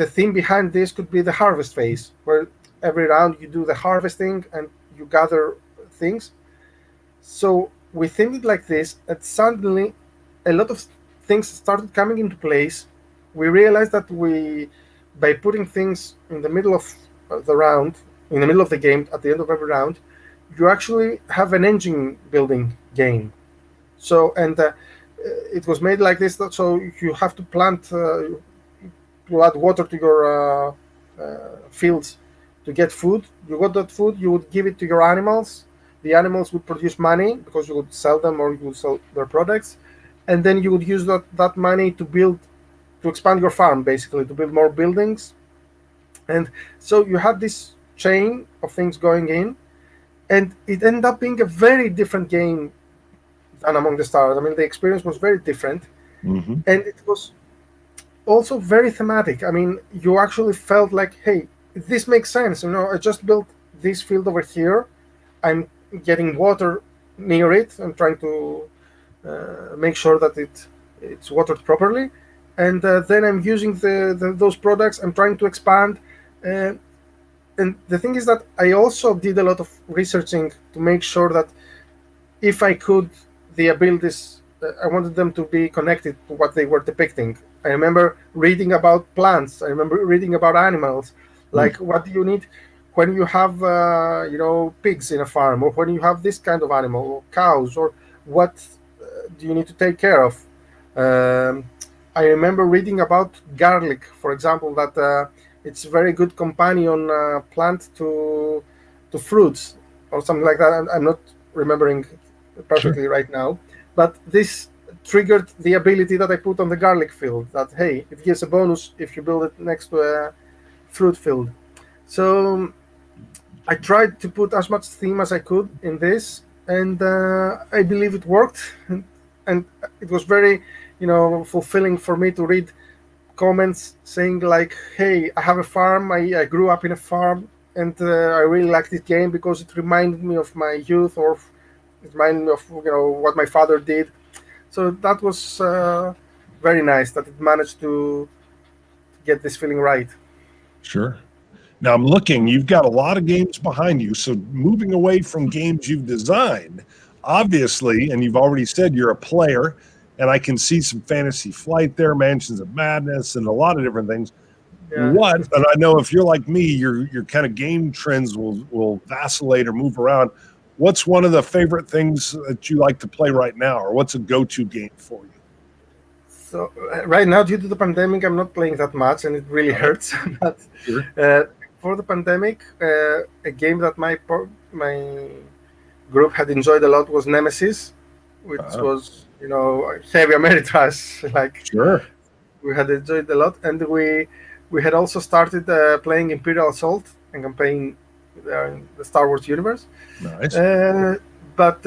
the theme behind this could be the harvest phase, where every round you do the harvesting and you gather things. So we themed it like this, and suddenly a lot of things started coming into place. We realized that by putting things in the middle of the round, in the middle of the game, at the end of every round, you actually have an engine building game. So, and it was made like this, so you have to plant, to add water to your fields to get food. You got that food, you would give it to your animals. The animals would produce money because you would sell them or you would sell their products. And then you would use that money to expand your farm, basically, to build more buildings. And so you had this chain of things going in, and it ended up being a very different game than Among the Stars. I mean, the experience was very different, and it was also very thematic. I mean, you actually felt like, hey, this makes sense. I just built this field over here. I'm getting water near it. I'm trying to make sure that it's watered properly, and then I'm using those products. I'm trying to expand. And the thing is that I also did a lot of researching to make sure that if I could, the abilities, I wanted them to be connected to what they were depicting. I remember reading about plants. I remember reading about animals. Like, what do you need when you have, pigs in a farm, or when you have this kind of animal, or cows, or what do you need to take care of? I remember reading about garlic, for example, that it's a very good companion plant to fruits or something like that. I'm not remembering perfectly right now, but this triggered the ability that I put on the garlic field, that, hey, it gives a bonus if you build it next to a fruit field. So I tried to put as much theme as I could in this, and I believe it worked. And it was very, fulfilling for me to read comments saying like, "Hey, I have a farm. I grew up in a farm, and I really like this game because it reminded me of my youth, or it reminded me of what my father did." So that was very nice that it managed to get this feeling right. Sure. Now I'm looking, you've got a lot of games behind you. So moving away from games you've designed, obviously, and you've already said you're a player, and I can see some Fantasy Flight there, Mansions of Madness, and a lot of different things. Yeah. What, and I know if you're like me, your kind of game trends will vacillate or move around. What's one of the favorite things that you like to play right now, or what's a go-to game for you? So right now, due to the pandemic, I'm not playing that much, and it really hurts. But Sure. For the pandemic, a game that my group had enjoyed a lot was Nemesis, which was heavy Ameritrash. Like Sure. we had enjoyed a lot, and we had also started playing Imperial Assault and campaign in the Star Wars universe. Nice. But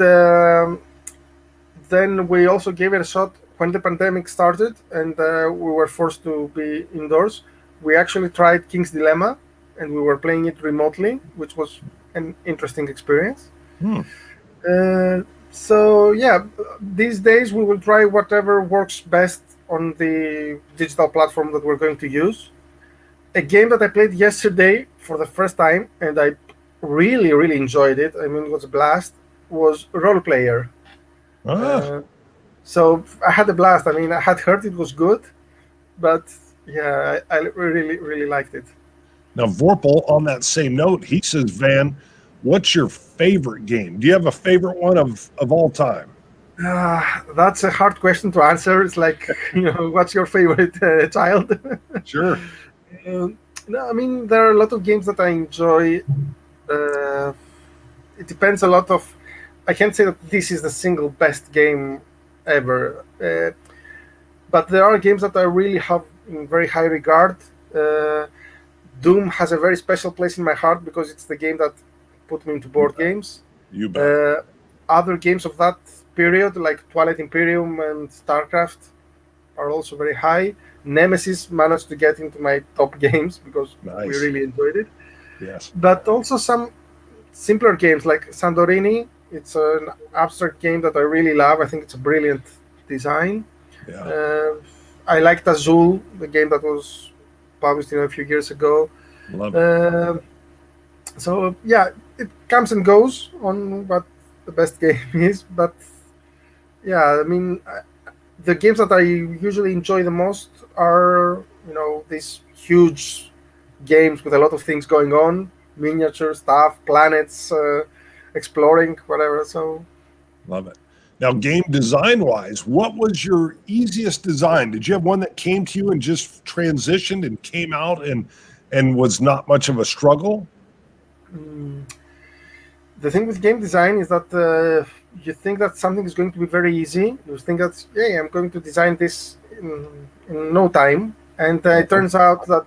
then we also gave it a shot when the pandemic started, and we were forced to be indoors. We actually tried King's Dilemma, and we were playing it remotely, which was an interesting experience. So yeah, these days we will try whatever works best on the digital platform that we're going to use. A game that I played yesterday for the first time, and I really, really enjoyed it. I mean, it was a blast. Was Role Player. So I had a blast. I mean, I had heard it was good, but yeah, I really, really liked it. Now, Vorpal, on that same note, he says, Van, what's your favorite game? Do you have a favorite one of all time? That's a hard question to answer. It's like, what's your favorite child? Sure. No, I mean, there are a lot of games that I enjoy. It depends a lot of. I can't say that this is the single best game ever, but there are games that I really have in very high regard. Doom has a very special place in my heart because it's the game that put me into board games. You bet. Other games of that period, like Twilight Imperium and StarCraft, are also very high. Nemesis managed to get into my top games because we really enjoyed it. Yes. But also some simpler games like Santorini. It's an abstract game that I really love. I think it's a brilliant design. Yeah. I liked Azul, the game that was published a few years ago. Love it. So yeah, it comes and goes on what the best game is. But yeah, I mean, the games that I usually enjoy the most are these huge games with a lot of things going on, miniature stuff, planets, exploring, whatever. So love it. Now, game design wise, what was your easiest design? Did you have one that came to you and just transitioned and came out and was not much of a struggle? The thing with game design is that you think that something is going to be very easy. You think that, yeah, I'm going to design this in no time. And it turns out that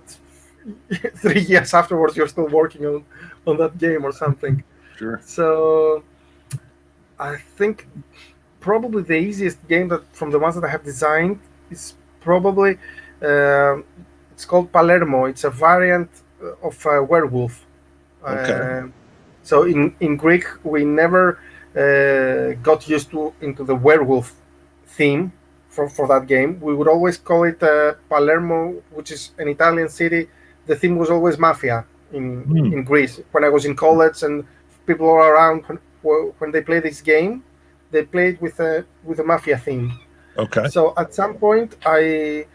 3 years afterwards, you're still working on that game or something. Sure. So I think probably the easiest game that from the ones that I have designed is probably, it's called Palermo. It's a variant of Werewolf. Okay. So in Greek, we never got used into the werewolf theme for that game. We would always call it Palermo, which is an Italian city. The theme was always mafia in Greece. When I was in college and people all around, when they play this game, they play it with a mafia theme. Okay. So at some point, I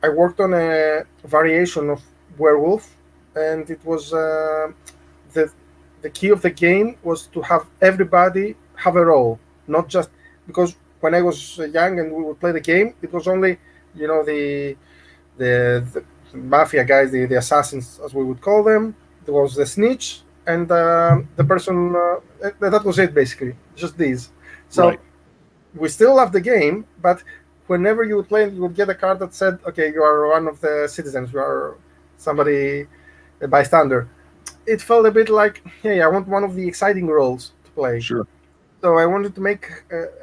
worked on a variation of werewolf, and it was the key of the game was to have everybody have a role, not just because when I was young and we would play the game, it was only the mafia guys, the assassins as we would call them. There was the snitch and the person. That was it basically, just these. So we still love the game, but whenever you would play, you would get a card that said, "Okay, you are one of the citizens. You are somebody, a bystander." It felt a bit like, hey, I want one of the exciting roles to play. Sure. So I wanted to make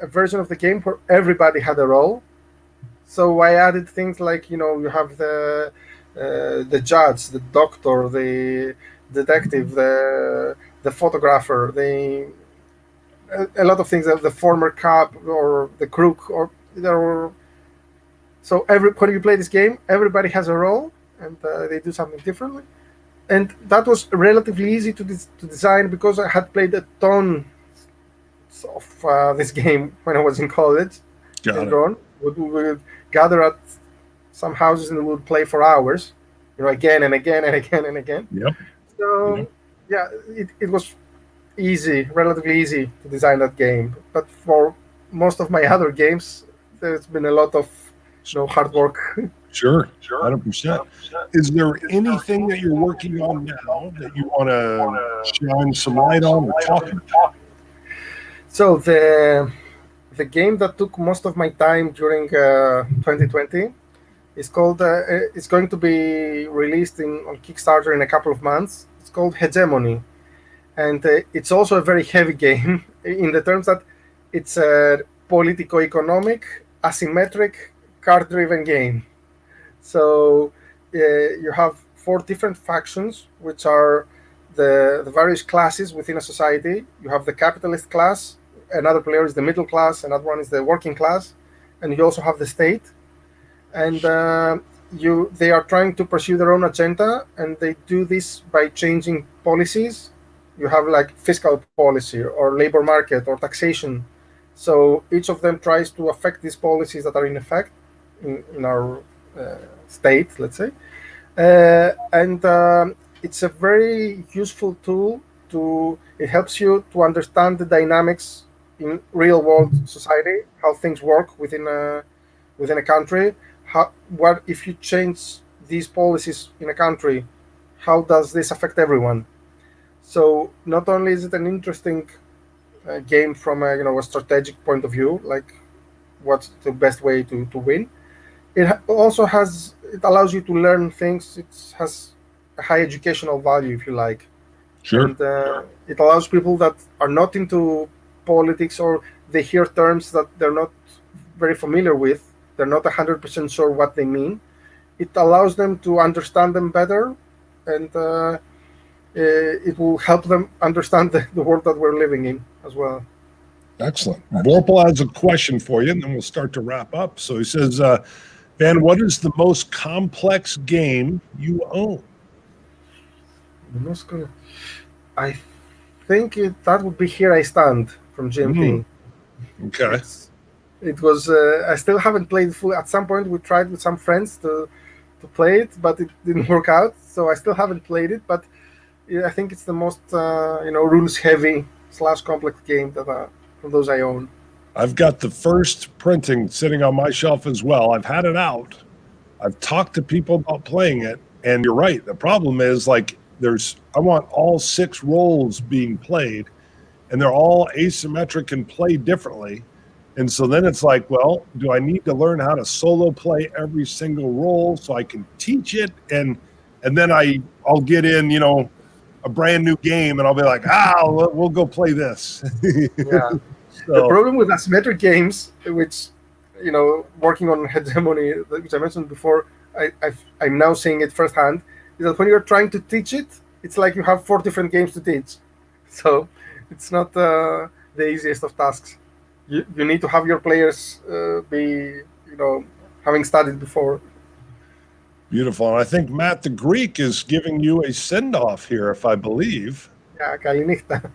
a version of the game where everybody had a role. So I added things like, you have the judge, the doctor, the detective, the photographer, a lot of things, the former cop or the crook, or there were. So when you play this game, everybody has a role and they do something differently. And that was relatively easy to design because I had played a ton of this game when I was in college. Got it. We would gather at some houses and we would play for hours, again and again and again and again. Yep. So yeah, it was relatively easy to design that game. But for most of my other games, there's been a lot of hard work. Sure, 100%. Is there anything that you're working on now that you want to shine some light on or talk about? So the game that took most of my time during 2020 is called. It's going to be released on Kickstarter in a couple of months. It's called Hegemony, and it's also a very heavy game in the terms that it's a politico-economic, asymmetric, card-driven game. So you have 4 different factions, which are the various classes within a society. You have the capitalist class, another player is the middle class, another one is the working class, and you also have the state. And they are trying to pursue their own agenda, and they do this by changing policies. You have like fiscal policy or labor market or taxation. So each of them tries to affect these policies that are in effect in our state, let's say. And it's a very useful tool. It helps you to understand the dynamics in real world society, how things work within a country. What if you change these policies in a country? How does this affect everyone? So not only is it an interesting game from a strategic point of view, like what's the best way to win. It allows you to learn things. It has a high educational value, if you like. Sure. And it allows people that are not into politics, or they hear terms that they're not very familiar with, they're not 100% sure what they mean. It allows them to understand them better, and it will help them understand the world that we're living in as well. Excellent. Vorpal has a question for you, and then we'll start to wrap up. So he says, Van, what is the most complex game you own? I think that would be Here I Stand from GMT. Okay. It was. I still haven't played full. At some point, we tried with some friends to play it, but it didn't work out. So I still haven't played it. But I think it's the most rules heavy / complex game that from those I own. I've got the first printing sitting on my shelf as well. I've had it out. I've talked to people about playing it, and you're right. The problem is I want all 6 roles being played, and they're all asymmetric and played differently. And so then it's like, well, do I need to learn how to solo play every single role so I can teach it? And then I'll get in, a brand new game, and I'll be like, we'll go play this. Yeah. So, the problem with asymmetric games, which, working on Hegemony, which I mentioned before, I'm now seeing it firsthand, is that when you're trying to teach it, it's like you have 4 different games to teach. So it's not the easiest of tasks. You need to have your players be, having studied before. Beautiful. And I think Matt the Greek is giving you a send-off here, if I believe. Yeah, Kalinichta.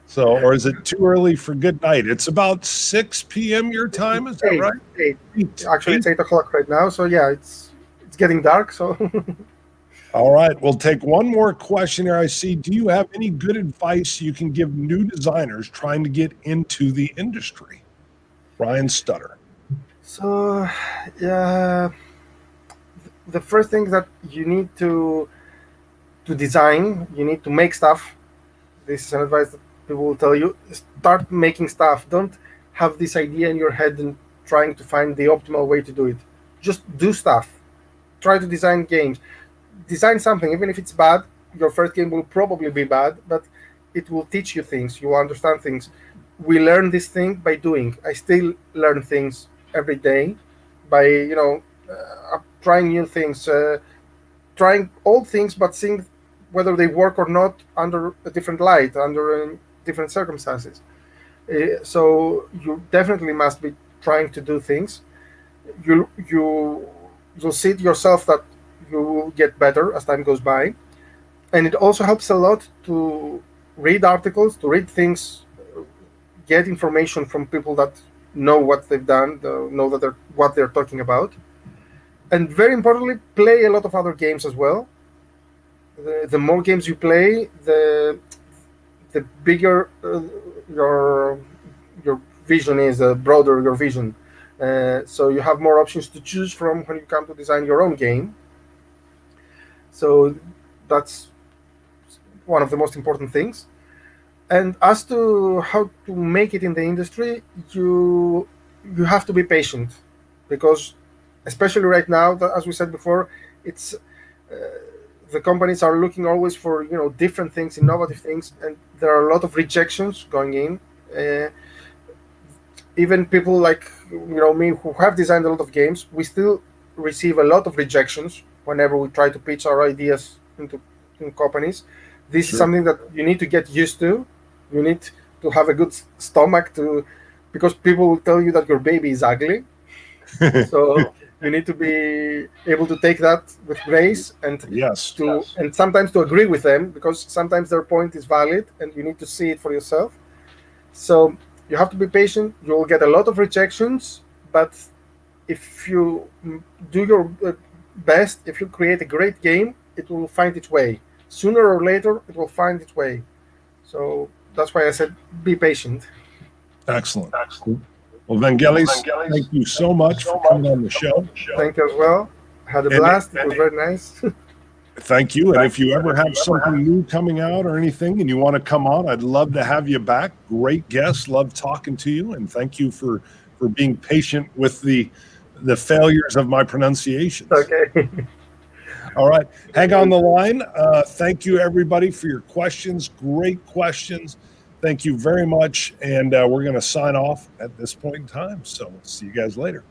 So, or is it too early for good night? It's about 6 p.m. your time, is that right? 8. Actually, it's 8 o'clock right now. So yeah, it's getting dark. So. All right, we'll take one more question here. I see. Do you have any good advice you can give new designers trying to get into the industry? Ryan Stutter. So, yeah, the first thing that you need to design, you need to make stuff. This is an advice that people will tell you. Start making stuff. Don't have this idea in your head and trying to find the optimal way to do it. Just do stuff. Try to design games. Design something, even if it's bad. Your first game will probably be bad, but it will teach you things. You will understand things. We learn this thing by doing. I still learn things every day by trying new things, trying old things, but seeing whether they work or not under a different light, under different circumstances. So you definitely must be trying to do things. You'll see it yourself that you will get better as time goes by. And it also helps a lot to read articles, to read things, get information from people that know what they've done, know that what they're talking about. And very importantly, play a lot of other games as well. The more games you play, the the bigger your vision is, the broader your vision. So you have more options to choose from when you come to design your own game. So that's one of the most important things. And as to how to make it in the industry, you have to be patient, because especially right now, as we said before, it's the companies are looking always for different things, innovative things, and there are a lot of rejections going in. Even people like me, who have designed a lot of games, we still receive a lot of rejections whenever we try to pitch our ideas in companies. This is something that you need to get used to. You need to have a good stomach because people will tell you that your baby is ugly. So you need to be able to take that with grace and and sometimes to agree with them, because sometimes their point is valid and you need to see it for yourself. So you have to be patient. You will get a lot of rejections, but if you do your best, if you create a great game, it will find its way. Sooner or later, it will find its way. So that's why I said be patient. Excellent. Well, Vangelis, thank you so much for coming on the show. Thank you as well. I had a blast. It was very nice. Thank you. And if you ever have something new coming out or anything and you want to come on, I'd love to have you back. Great guest. Love talking to you. And thank you for being patient with the failures of my pronunciations. Okay. All right. Hang on the line. Thank you, everybody, for your questions. Great questions. Thank you very much. And we're going to sign off at this point in time. So see you guys later.